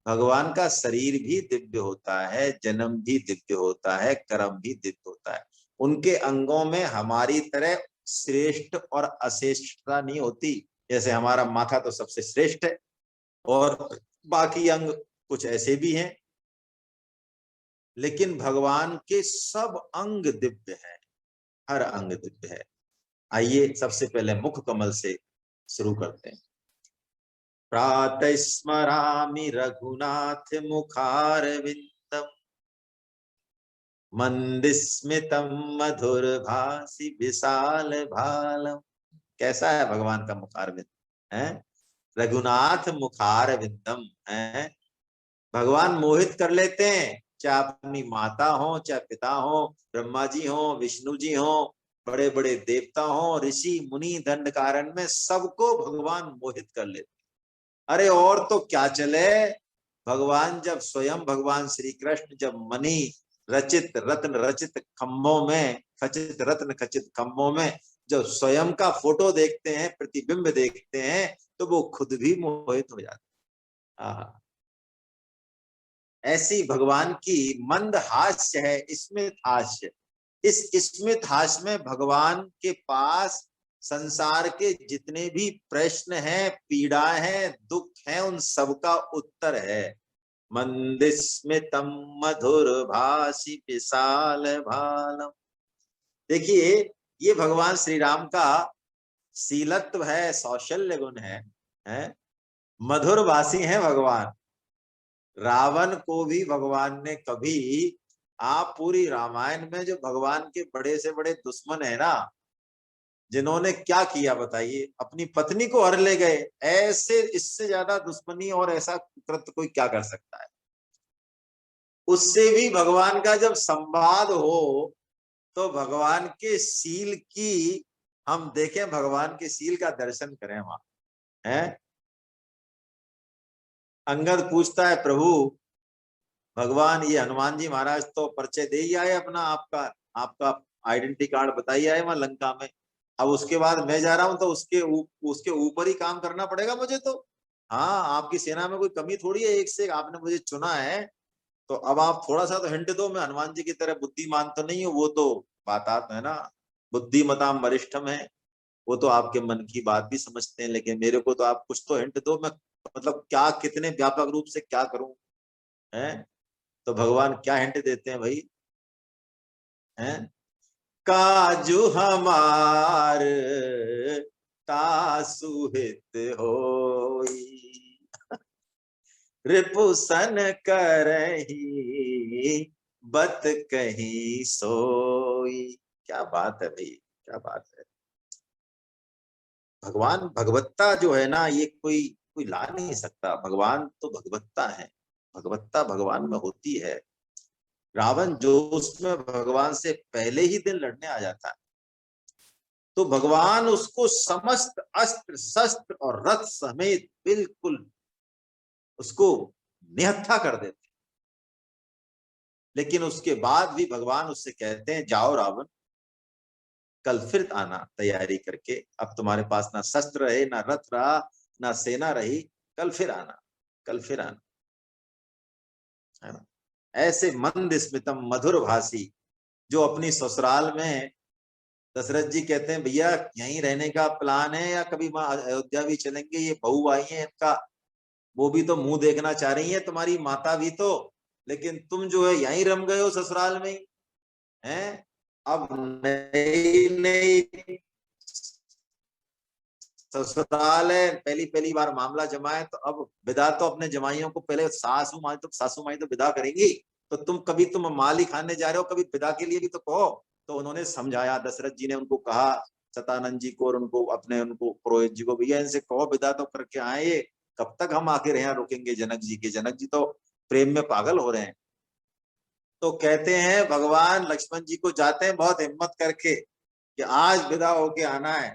भगवान का शरीर भी दिव्य होता है, जन्म भी दिव्य होता है, कर्म भी दिव्य होता है। उनके अंगों में हमारी तरह श्रेष्ठ और अश्रेष्ठता नहीं होती। जैसे हमारा माथा तो सबसे श्रेष्ठ है और बाकी अंग कुछ ऐसे भी हैं, लेकिन भगवान के सब अंग दिव्य है, हर अंग दिव्य है। आइए सबसे पहले मुख कमल से शुरू करते हैं। प्रातः स्मरामि रघुनाथ मुखारविंदम मंदस्मितम मधुरभासि विशाल भालम। कैसा है भगवान का मुखारविंद, है रघुनाथ मुखारविंदम है। भगवान मोहित कर लेते हैं, चाहे अपनी माता हो, चाहे पिता हो, ब्रह्मा जी हो, विष्णु जी हो, बड़े बड़े देवता हो, ऋषि मुनि दंड कारण में सबको भगवान मोहित कर लेते। अरे और तो क्या चले, भगवान जब स्वयं भगवान श्री कृष्ण जब मणि रचित रत्न रचित खम्भों में, खचित रत्न खचित खम्भों में जब स्वयं का फोटो देखते हैं, प्रतिबिंब देखते हैं, तो वो खुद भी मोहित हो जाते हैं। ऐसी भगवान की मंद हास्य है, स्मित हास्य। इस स्मित हास्य में भगवान के पास संसार के जितने भी प्रश्न हैं, पीड़ाएं हैं, दुख हैं, उन सबका उत्तर है। मंदस्मितम मधुर भाषी विशाल भालम। देखिए, ये भगवान श्री राम का शीलत्व है, सौशल्य गुण है? मधुर भाषी है भगवान। रावण को भी भगवान ने कभी, आप पूरी रामायण में जो भगवान के बड़े से बड़े दुश्मन है ना, जिन्होंने क्या किया बताइए, अपनी पत्नी को हर ले गए, ऐसे इससे ज्यादा दुश्मनी और ऐसा कृत्य कोई क्या कर सकता है। उससे भी भगवान का जब संवाद हो तो भगवान के शील की हम देखें, भगवान के शील का दर्शन करें वहां है। अंगद पूछता है, प्रभु भगवान ये हनुमान जी महाराज तो परिचय दे ही आए अपना, आपका आपका आइडेंटिटी कार्ड बताइए आए वहां लंका में। अब उसके बाद मैं जा रहा हूं तो उसके ऊपर ही काम करना पड़ेगा मुझे तो। हाँ, आपकी सेना में कोई कमी थोड़ी है, एक से एक आपने मुझे चुना है, तो अब आप थोड़ा सा तो हिंट दो। मैं हनुमान जी की तरह बुद्धिमान तो नहीं हूँ, वो तो बात आप है ना, बुद्धिमताम वरिष्ठम है, वो तो आपके मन की बात भी समझते हैं, लेकिन मेरे को तो आप कुछ तो हिंट दो, मैं मतलब क्या कितने व्यापक रूप से क्या करूं है। तो भगवान क्या हिंट देते हैं भाई, हैं? काजू हमार तासुहित होई, रिपुसन करही बत कही सोई। क्या बात है भाई, क्या बात है। भगवान भगवत्ता जो है ना, ये कोई कोई ला नहीं सकता। भगवान तो भगवत्ता है, भगवत्ता भगवान में होती है। रावण जो उसमें भगवान से पहले ही दिन लड़ने आ जाता है, तो भगवान उसको समस्त अस्त्र शस्त्र और रथ समेत बिल्कुल उसको निहत्था कर देते। लेकिन उसके बाद भी भगवान उससे कहते हैं, जाओ रावण, कल फिर आना तैयारी करके, अब तुम्हारे पास ना शस्त्र रहे, ना रथ रहा, ना सेना रही, कल फिर आना, कल फिर आना, है ना। ऐसे मंद स्मितम मधुर भाषी, जो अपनी ससुराल में, दशरथ जी कहते हैं भैया यहीं रहने का प्लान है या कभी वहां अयोध्या भी चलेंगे, ये बहू आई है इनका, वो भी तो मुंह देखना चाह रही है, तुम्हारी माता भी तो, लेकिन तुम जो है यहीं रम गए हो ससुराल में ही हैं। अब नई नई ससुराल है, पहली पहली बार मामला जमा है, तो अब विदा तो अपने जमाइयों को पहले सासू माई तो विदा करेंगी, तो तुम माल ही खाने जा रहे हो, कभी विदा के लिए भी तो कहो। तो उन्होंने समझाया, दशरथ जी ने उनको कहा, सतानंद जी को और उनको पुरोहित जी को, भैया इनसे कहो विदा तो करके आए, ये कब तक हम आखिर यहाँ रुकेंगे जनक जी के, जनक जी तो प्रेम में पागल हो रहे हैं। तो कहते हैं भगवान लक्ष्मण जी को जाते हैं बहुत हिम्मत करके कि आज विदा होके आना है,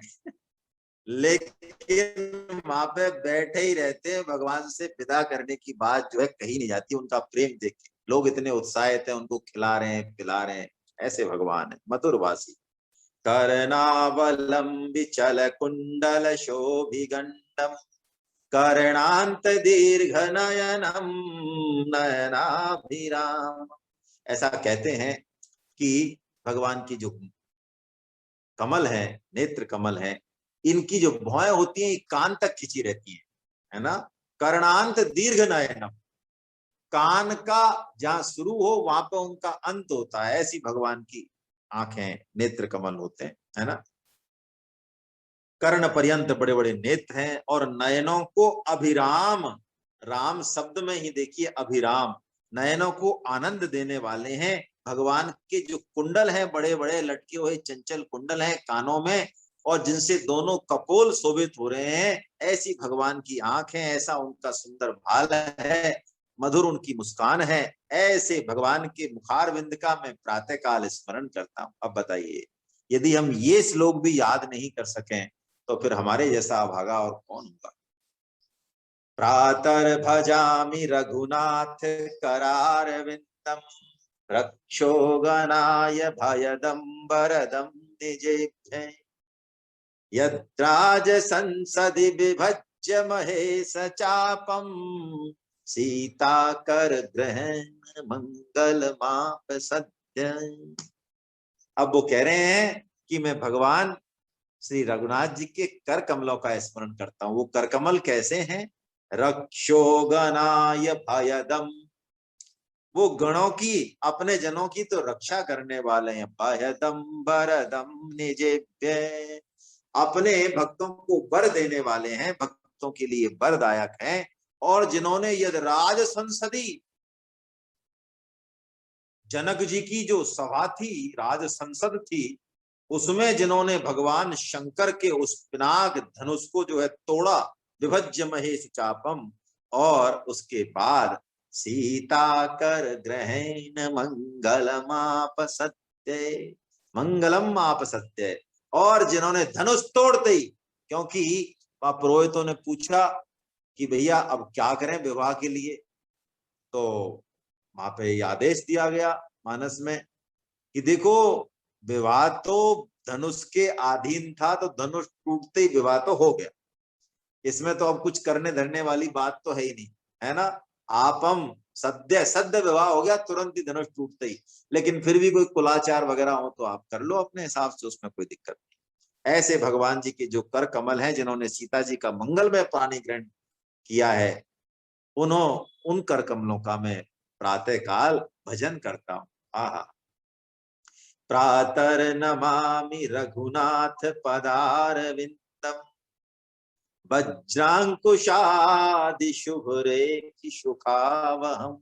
लेकिन वहां पे बैठे ही रहते हैं, भगवान से विदा करने की बात जो है कही नहीं जाती। उनका प्रेम देख के लोग इतने उत्साहित हैं, उनको खिला रहे हैं पिला रहे हैं, ऐसे भगवान है मधुरभाषी। कर्णावलंबि चल कुंडल शोभिगंडम, कर्णांत दीर्घ नयनम नयनाभिराम। ऐसा कहते हैं कि भगवान की जो कमल है, नेत्र कमल है, इनकी जो भौएं होती हैं कान तक खिंची रहती है ना। कर्णांत दीर्घ नयनम, कान का जहां शुरू हो वहां पर उनका अंत होता है, ऐसी भगवान की आंखें, नेत्र कमल होते हैं, है ना। कर्ण पर्यंत बड़े बड़े नेत्र हैं, और नयनों को अभिराम, राम शब्द में ही देखिए अभिराम, नयनों को आनंद देने वाले हैं। भगवान के जो कुंडल हैं, बड़े बड़े लटके हुए चंचल कुंडल हैं कानों में, और जिनसे दोनों कपोल शोभित हो रहे हैं, ऐसी भगवान की आंख है, ऐसा उनका सुंदर भाल है, मधुर उनकी मुस्कान है। ऐसे भगवान के मुखारविंद का मैं प्रातः काल स्मरण करता हूं। अब बताइए, यदि हम ये श्लोक भी याद नहीं कर सकें, तो फिर हमारे जैसा अभागा और कौन होगा। प्रातर् भजामि रघुनाथ करारविंदम रक्षोगनाय भयदं वरदं निजेभ्ये यद्राज संसदि विभज्य महेश चापम सीता कर ग्रहण मंगल माप सत्य। अब वो कह रहे हैं कि मैं भगवान श्री रघुनाथ जी के कर कमलों का स्मरण करता हूं। वो कर कमल कैसे हैं? रक्षोगनाय भयदम, वो गणों की, अपने जनों की तो रक्षा करने वाले हैं। भयदम वरदम निजेभ्य, अपने भक्तों को वर देने वाले हैं, भक्तों के लिए वरदायक हैं। और जिन्होंने यद राज संसदी, जनक जी की जो सभा थी, राज संसद थी, उसमें जिन्होंने भगवान शंकर के उस पिनाक धनुष को जो है तोड़ा, विभज्य महेश चापम, और उसके बाद सीता कर ग्रहण मंगलम आप सत्य, मंगलम आप सत्य, और जिन्होंने धनुष तोड़ते ही, क्योंकि वहां पुरोहितों ने पूछा कि भैया अब क्या करें विवाह के लिए, तो वहां पे आदेश दिया गया मानस में कि देखो विवाह तो धनुष के अधीन था, तो धनुष टूटते ही विवाह तो हो गया, इसमें तो अब कुछ करने धरने वाली बात तो है ही नहीं, है ना। आपम सद्य सद्य विवाह हो गया तुरंत ही धनुष टूटते ही। लेकिन फिर भी कोई कुलाचार वगैरह हो तो आप कर लो अपने हिसाब से, उसमें कोई दिक्कत नहीं। ऐसे भगवान जी के जो कर कमल हैं, जिन्होंने सीता जी का मंगल में पानी ग्रहण किया है, उन कर कमलों का मैं प्रातः काल भजन करता हूँ। आहा। प्रातर नमामि रघुनाथ पदारविंदम वज्रांकुशादि शुभ रेखि सुखावहम्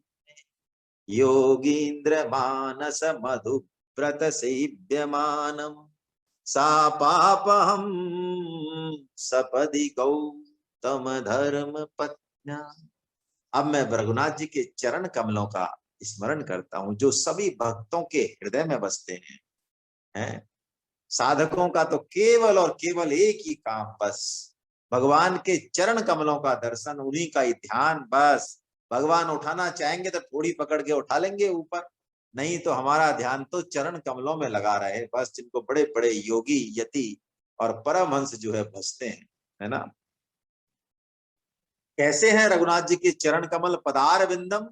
योगींद्र मानस मधुव्रत सेव्यमानम सापापहम सपदि गौतम धर्म पत्न्या। अब मैं रघुनाथ जी के चरण कमलों का स्मरण करता हूं, जो सभी भक्तों के हृदय में बसते हैं। साधकों का तो केवल और केवल एक ही काम, बस भगवान के चरण कमलों का दर्शन, उन्हीं का ही ध्यान। बस भगवान उठाना चाहेंगे तो थोड़ी पकड़ के उठा लेंगे ऊपर, नहीं तो हमारा ध्यान तो चरण कमलों में लगा रहे, बस जिनको बड़े बड़े योगी यति और परमहंस जो है बसते हैं, है ना। कैसे हैं रघुनाथ जी के चरण कमल? पदार विंदम,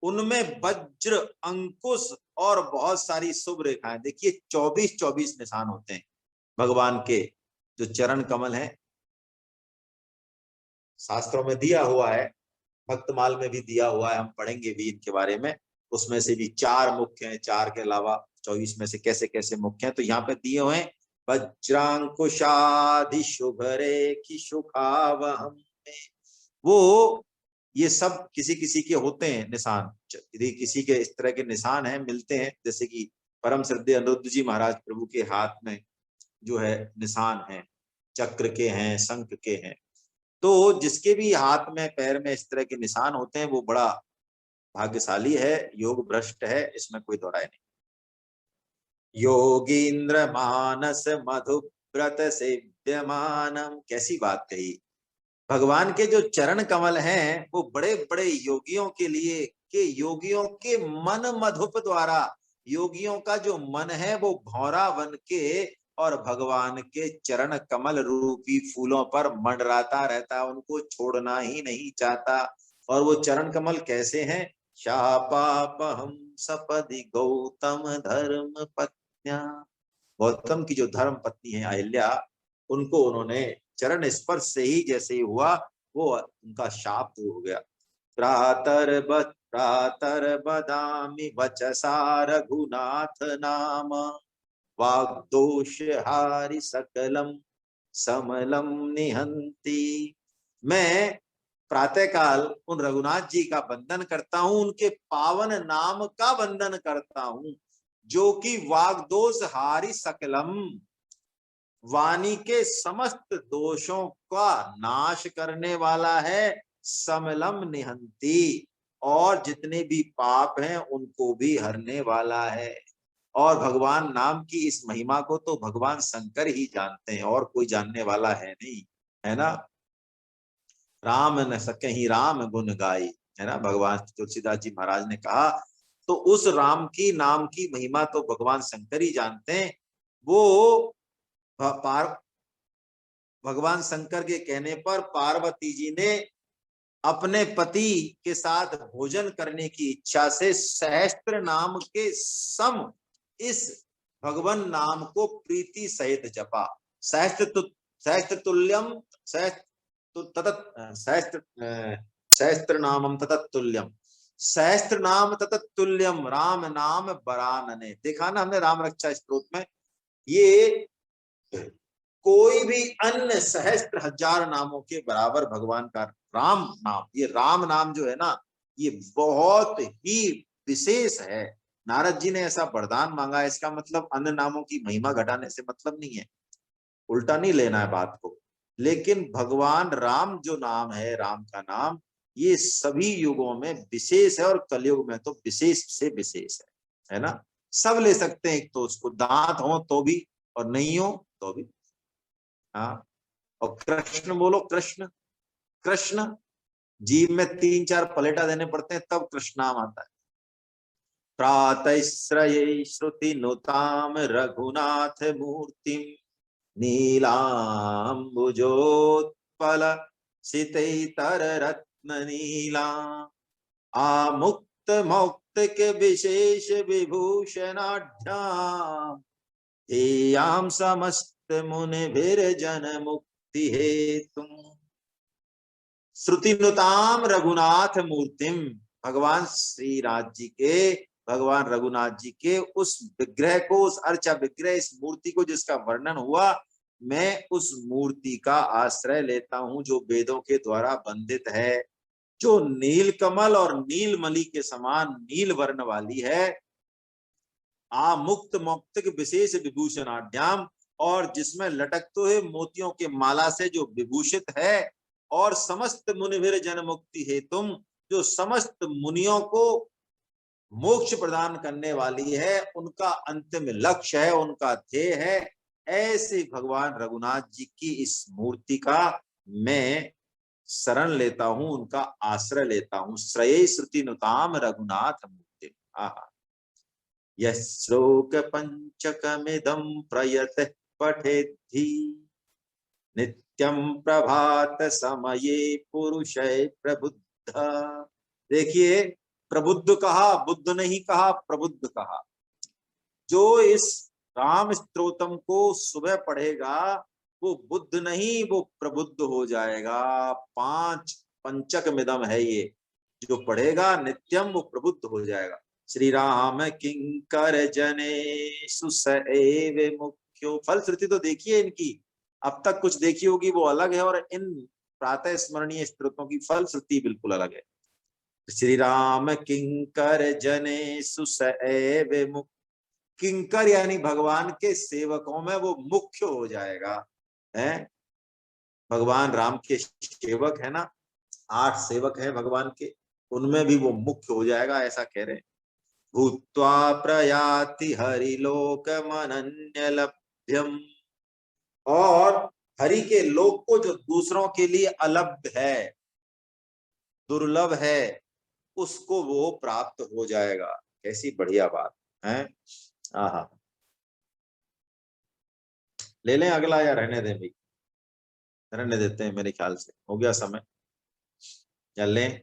उनमें वज्र, अंकुश और बहुत सारी शुभ रेखाएं। देखिए 24-24 निशान होते हैं भगवान के जो चरण कमल हैं। शास्त्रों में दिया हुआ है, भक्तमाल में भी दिया हुआ है, हम पढ़ेंगे भी इनके बारे में। उसमें से भी 4 मुख्य हैं, 4 के अलावा 24 में से कैसे कैसे मुख्य हैं, तो यहाँ पे दिए हुए हैं। वज्रांकुशादि शुभ रेखि सुखावहम्, वो ये सब किसी किसी के होते हैं निशान। यदि किसी के इस तरह के निशान हैं, मिलते हैं, जैसे कि परम श्रद्धेय अनिरुद्ध जी महाराज प्रभु के हाथ में जो है निशान है, चक्र के हैं, शंख के हैं। तो जिसके भी हाथ में पैर में इस तरह के निशान होते हैं, वो बड़ा भाग्यशाली है, योग भ्रष्ट है, इसमें कोई दो राय नहीं। योगींद्र मानस मधुव्रत सेव्यमानम, कैसी बात कही। भगवान के जो चरण कमल हैं वो बड़े बड़े योगियों के लिए, के योगियों के मन मधुप द्वारा, योगियों का जो मन है वो भौरा बन के और भगवान के चरण कमल रूपी फूलों पर मंडराता रहता है, उनको छोड़ना ही नहीं चाहता। और वो चरण कमल कैसे हैं? शापापहम सपदि गौतम धर्म पत्न्या, गौतम की जो धर्म पत्नी है अहिल्या, उनको उन्होंने चरण स्पर्श से ही जैसे ही हुआ वो उनका शाप दूर हो गया। प्रातर बदामि वचसा रघुनाथ नाम वाग्दोष हारि सकलम समलम निहंती। मैं प्रातः काल उन रघुनाथ जी का वंदन करता हूं, उनके पावन नाम का वंदन करता हूं, जो कि वाग्दोष हारि सकलम, वाणी के समस्त दोषों का नाश करने वाला है, समलम निहंती, और जितने भी पाप हैं उनको भी हरने वाला है। और भगवान नाम की इस महिमा को तो भगवान शंकर ही जानते हैं, और कोई जानने वाला है नहीं, है ना। राम न सकहि राम गुण गाई, है ना, भगवान तुलसीदास जी महाराज ने कहा। तो उस राम की नाम की महिमा तो भगवान शंकर ही जानते हैं। वो भगवान शंकर के कहने पर पार्वती जी ने अपने पति के साथ भोजन करने की इच्छा से सहस्त्र नाम के सम इस भगवान नाम को प्रीति सहित जपा। सहस्त्र तुल्यम सहस्त्र नामम ततत तुल्यम, सहस्त्र नाम ततत तुल्यम राम नाम बरानने। देखा ना हमने राम रक्षा स्तोत्र में, ये कोई भी अन्य सहस्त्र हजार नामों के बराबर भगवान का राम नाम, ये राम नाम जो है ना, ये बहुत ही विशेष है। नारद जी ने ऐसा वरदान मांगा है, इसका मतलब अन्य नामों की महिमा घटाने से मतलब नहीं है, उल्टा नहीं लेना है बात को। लेकिन भगवान राम जो नाम है, राम का नाम, ये सभी युगों में विशेष है, और कलयुग में तो विशेष से विशेष है ना। सब ले सकते हैं, एक तो उसको दांत हो तो भी, और नहीं हो तो भी। हाँ, और कृष्ण बोलो, कृष्ण, कृष्ण जीव में 3-4 पलेटा देने पड़ते हैं तब कृष्ण नाम आता है। प्रातः श्रये श्रुति नुताम रघुनाथ मूर्तिम नीलाम्बुजोत्पल सितैतर रत्न नीला, आमुक्त मौक्त के विशेष विभूषणाढ्याम, हेयाम समस्त मुनि जन मुक्ति हेतु। श्रुतिनुताम रघुनाथ मूर्तिम, भगवान श्री राज जी के, भगवान रघुनाथ जी के उस विग्रह को, उस अर्चा विग्रह, इस मूर्ति को जिसका वर्णन हुआ, मैं उस मूर्ति का आश्रय लेता हूं जो वेदों के द्वारा बंधित है, जो नील कमल और नीलमणि के समान नील वर्ण वाली है। आ मुक्त मौक्तिक विशेष विभूषणाढ्याम, और जिसमें लटकते हुए मोतियों के माला से जो विभूषित है, और समस्त मुनिवीर जन मुक्ति है तुम, जो समस्त मुनियों को मोक्ष प्रदान करने वाली है, उनका अंतिम लक्ष्य है, उनका ध्येय है। ऐसे भगवान रघुनाथ जी की इस मूर्ति का मैं शरण लेता हूं, उनका आश्रय लेता हूं। श्रेय श्रुति नुताम रघुनाथ मूर्ति। आहा, यश्लोक पंचकमिदं प्रयत पठेद्धि नित्यं प्रभात समये पुरुषय प्रबुद्ध। देखिए, प्रबुद्ध कहा, बुद्ध नहीं कहा, प्रबुद्ध कहा। जो इस राम स्तोत्रम को सुबह पढ़ेगा वो बुद्ध नहीं, वो प्रबुद्ध हो जाएगा। 5 पंचक मिदम है ये, जो पढ़ेगा नित्यम वो प्रबुद्ध हो जाएगा। श्री राम किंकर जने सुसएव मुख्यो। फलश्रुति तो देखिए इनकी, अब तक कुछ देखी होगी वो अलग है, और इन प्रातः स्मरणीय स्तोत्रों की फलश्रुति बिल्कुल अलग है। श्री राम किंकर जने सुसएव मुख्य, किंकर यानी भगवान के सेवकों में वो मुख्य हो जाएगा, है। भगवान राम के सेवक है ना, 8 सेवक हैं भगवान के, उनमें भी वो मुख्य हो जाएगा, ऐसा कह रहे हैं। भूत्वा प्रयाति हरिलोक मनन्य लभ्यम, और हरि के लोक को जो दूसरों के लिए अलभ्य है, दुर्लभ है, उसको वो प्राप्त हो जाएगा। कैसी बढ़िया बात है। आहा, ले लें अगला या रहने दें भाई? रहने देते हैं, मेरे ख्याल से हो गया समय, या लें?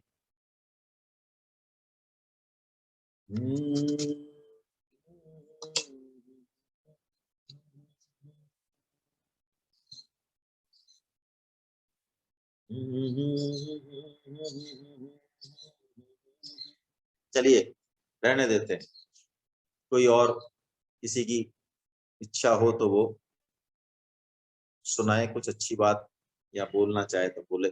चलिए रहने देते हैं, कोई और किसी की इच्छा हो तो वो सुनाए कुछ अच्छी बात, या बोलना चाहे तो बोले।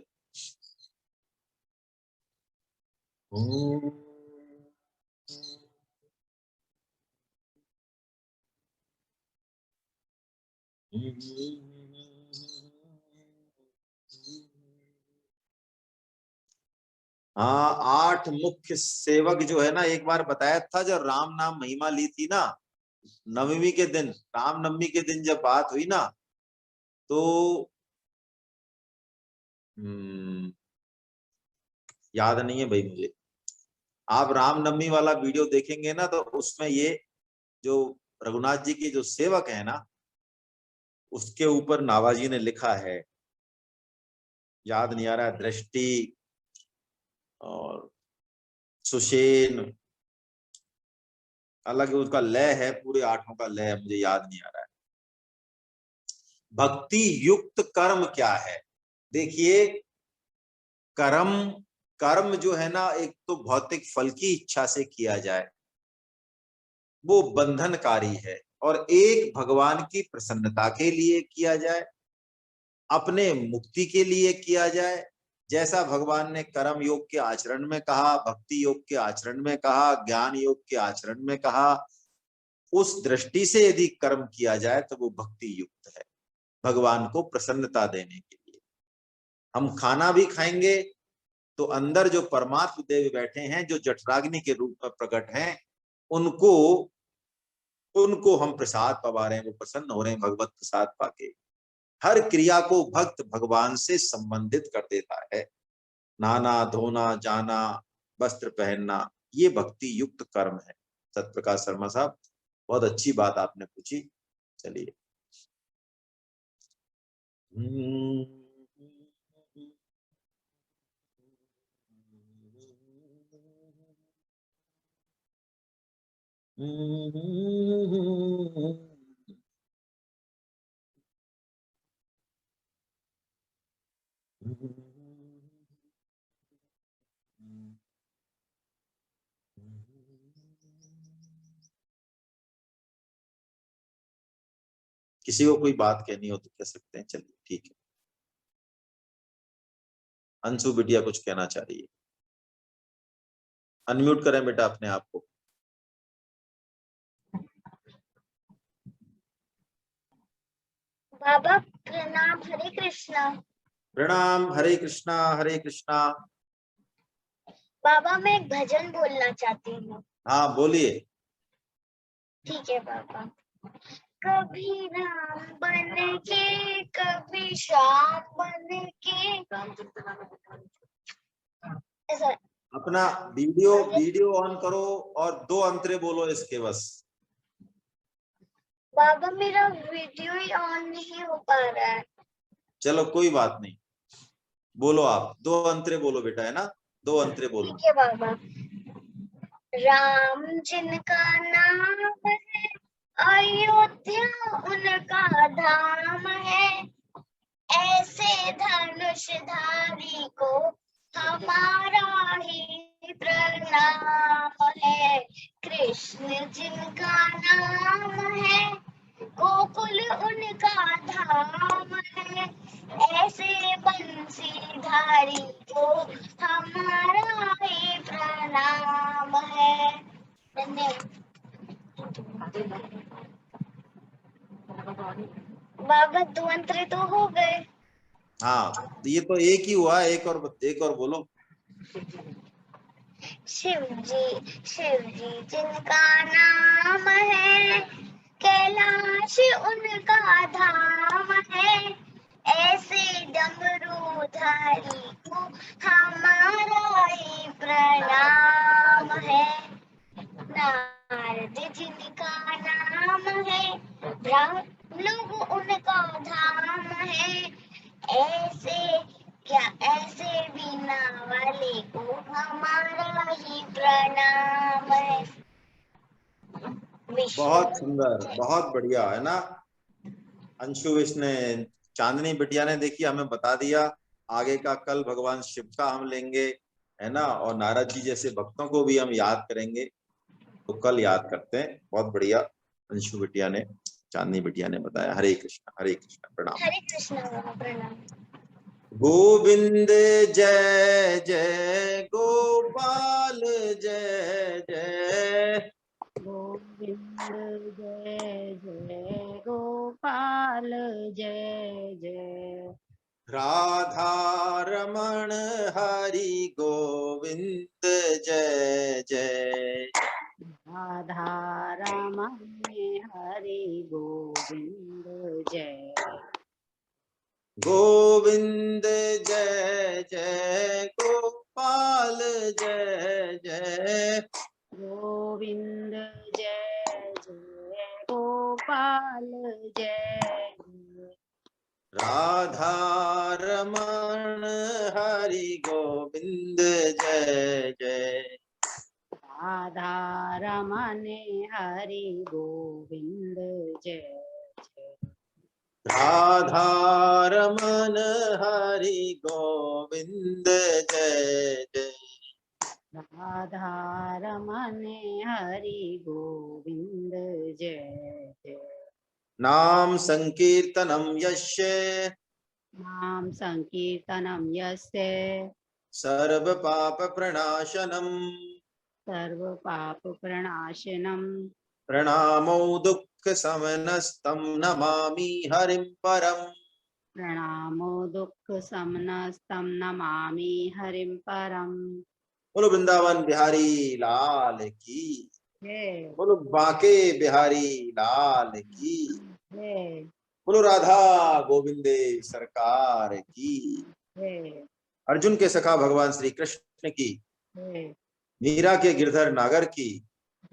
हाँ, 8 मुख्य सेवक जो है ना, एक बार बताया था जब राम नाम महिमा ली थी ना, नवमी के दिन, रामनवमी के दिन जब बात हुई ना, तो याद नहीं है भाई मुझे। आप रामनवमी वाला वीडियो देखेंगे ना तो उसमें ये जो रघुनाथ जी के जो सेवक है ना, उसके ऊपर नाभाजी ने लिखा है, याद नहीं आ रहा है, दृष्टि और सुषेण, अलग उसका लय है, पूरे आठों का लय है, मुझे याद नहीं आ रहा है। भक्ति युक्त कर्म क्या है? देखिए, कर्म कर्म जो है ना, एक तो भौतिक फल की इच्छा से किया जाए, वो बंधनकारी है, और एक भगवान की प्रसन्नता के लिए किया जाए, अपने मुक्ति के लिए किया जाए। जैसा भगवान ने कर्म योग के आचरण में कहा, भक्ति योग के आचरण में कहा, ज्ञान योग के आचरण में कहा, उस दृष्टि से यदि कर्म किया जाए तो वो भक्ति युक्त है, भगवान को प्रसन्नता देने के लिए। हम खाना भी खाएंगे तो अंदर जो परमात्म देव बैठे हैं, जो जठराग्नि के रूप में प्रकट हैं, उनको उनको हम प्रसाद पवा रहे हैं, वो प्रसन्न हो रहे हैं भगवत प्रसाद पाके। हर क्रिया को भक्त भगवान से संबंधित कर देता है। नहाना, धोना, जाना, वस्त्र पहनना, ये भक्ति युक्त कर्म है। सतप्रकाश शर्मा साहब, बहुत अच्छी बात आपने पूछी। चलिए, किसी को कोई बात कहनी हो तो कह सकते हैं। चलिए ठीक है। अंशु बिटिया कुछ कहना चाह रही है, अनम्यूट करें बेटा अपने आप को। बाबा प्रणाम, हरे कृष्णा। प्रणाम, हरे कृष्णा हरे कृष्णा। बाबा मैं एक भजन बोलना चाहती हूँ। हाँ बोलिए। ठीक है बाबा। कभी राम बन के, कभी श्याम बन के, ऐसा। अपना वीडियो ऑन करो और 2 अंतरे बोलो इसके बस। बाबा मेरा वीडियो ही ऑन नहीं हो पा रहा है। चलो कोई बात नहीं, बोलो आप 2 अंतरे बोलो बेटा, है ना, 2 अंतरे बोलो। ठीक है बाबा। राम जिनका नाम है, अयोध्या उनका धाम है, ऐसे धनुषधारी को हमारा ही प्रणाम है। कृष्ण जिनका नाम है, गोकुल उनका धाम है, ऐसे बंसीधारी को हमारा ही प्रणाम है। बाबा 2 अंतरे तो हो गए। हाँ, ये तो एक ही हुआ, एक और बोलो। शिव जी जिनका नाम है, कैलाश उनका धाम है, ऐसे डमरूधारी को हमारा ही प्रणाम है। नारद जिनका नाम है, ब्रह्म लोग उनका धाम है, ऐसे ऐसे बीना वाले को हमारा ही प्रणाम है। बहुत सुंदर, बहुत बढ़िया, है ना। अंशु इसने, चांदनी बिटिया ने देखिए हमें बता दिया। आगे का कल भगवान शिव का हम लेंगे, है ना, और नारद जी जैसे भक्तों को भी हम याद करेंगे, तो कल याद करते हैं। बहुत बढ़िया अंशु बिटिया ने, चांदनी बिटिया ने बताया। हरे कृष्णा, प्रणाम। हरे कृष्ण प्रणाम। गोविंद जय जय गोपाल जय जय, गोविंद जय जय गोपाल जय जय, राधा रमण हरि गोविंद जय जय, राधा रमण हरि गोविंद जय, गोविंद जय जय गोपाल गोपाल जय जय। गोविंद जय जय गोपाल जय जय। राधा रमण हरि गोविंद जय जय। राधा रमण हरि गोविंद जय जय। राधा रमण हरि गोविंद जय जय। राधा रमण हरि गोविंद जय जय। नाम संकीर्तनम यस्य नाम संकीर्तनम यस्य सर्व पाप प्रणाशनम सर्व पाप प्रणाशनम प्रणामो दुःख समनस्तं नमामि हरिं परम। प्रणामो दुःख समनस्तं नमामि हरिं परम। बोलो वृंदावन बिहारी लाल की, जय बोलो बांके बिहारी लाल की, जय बोलो राधा गोविंदे सरकार की। जय अर्जुन के सखा भगवान श्री कृष्ण की, जय मीरा के गिरधर नागर की,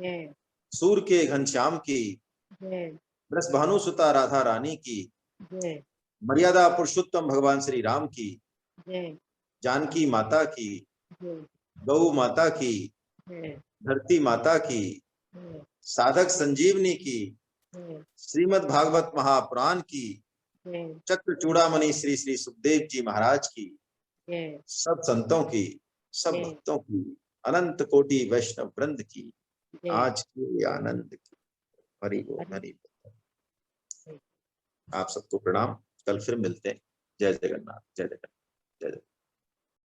जय सूर के घनश्याम की, जय ब्रस भानुसुता राधा रानी की, जय मर्यादा पुरुषोत्तम भगवान श्री राम की, जय जानकी माता की, जय गौ माता की, जय धरती माता की, जय साधक संजीवनी की, जय श्रीमद् भागवत महापुराण की, जय चक्र चूड़ामणि श्री श्री सुखदेव जी महाराज की, जय सब संतों की, सब जय भक्तों की, अनंत कोटि वैष्णव वृंद की, जय आज की आनंद की। हरि बोल हरि बोल। आप सबको प्रणाम। कल फिर मिलते हैं। जय जगन्नाथ, जय जगन्नाथ, जय जगन्नाथ।